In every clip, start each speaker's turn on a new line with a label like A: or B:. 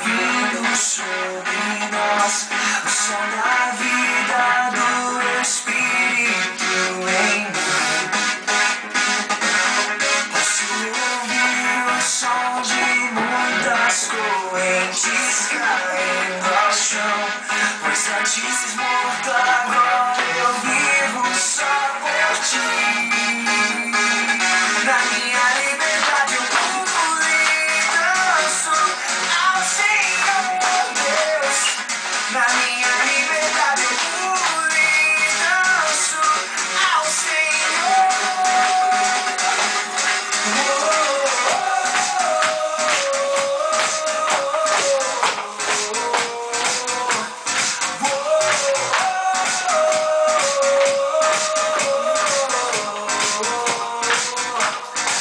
A: Vindo sobre nós, o som da vida do Espírito em mim. Posso ouvir o som de muitas correntes caindo ao chão, pois antes morto, agora eu vivo só por ti. Na minha liberdade eu pulo e danço ao Senhor Deus. Na minha liberdade eu pulo e danço ao Senhor.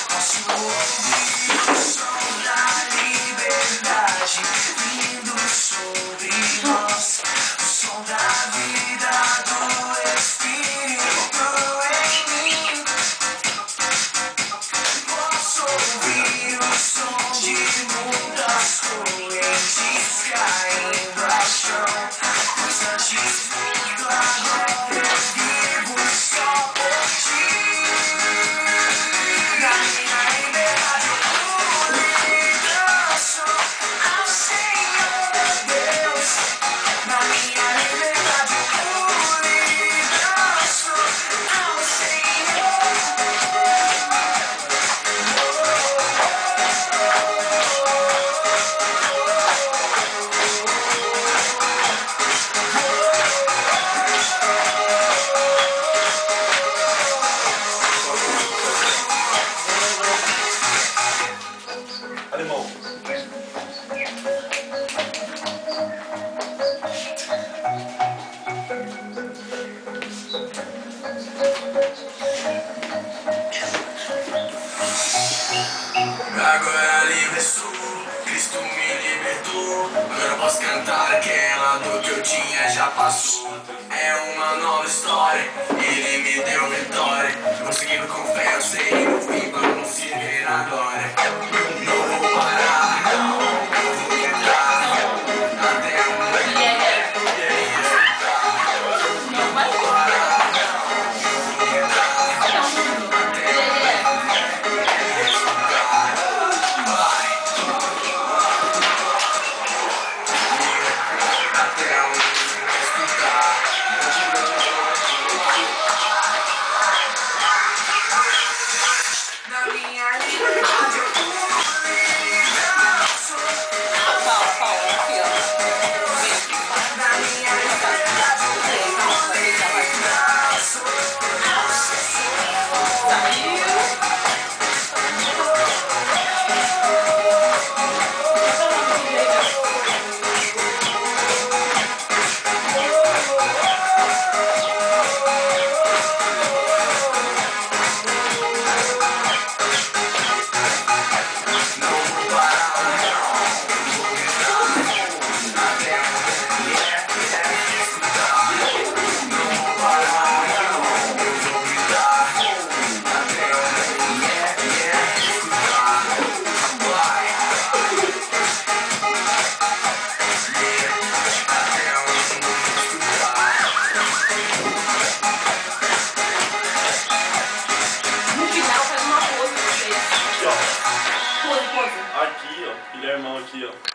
A: Posso ouvir o som da liberdade vindo sobre nós, o som da vida do Espírito em mim. Posso ouvir o som de muitas correntes caindo ao chão, pois antes morto, agora eu vivo só por ti. Na minha liberdade eu pulo e danço ao Senhor Deus. Na minha liberdade eu pulo e danço ao Senhor.
B: Alemão.
A: Agora livre sou, Cristo me libertou. Agora eu posso cantar aquela dor que eu tinha já passou. É uma nova história, Ele me deu vitória. Vou seguindo com fé, eu sei, no fim vamos se ver agora. Não vou parar, não vou gritar até o momento. Não vou parar, não vou gritar até o Na minha liberdade eu pulo e danço
C: Aqui, ó.
A: Na minha liberdade eu pulo e danço ao Senhor.
C: Saiu. No final faz uma pose pra vocês.
B: Aqui, ó.
C: Pose.
B: Aqui, ó. Guilhermão aqui, ó.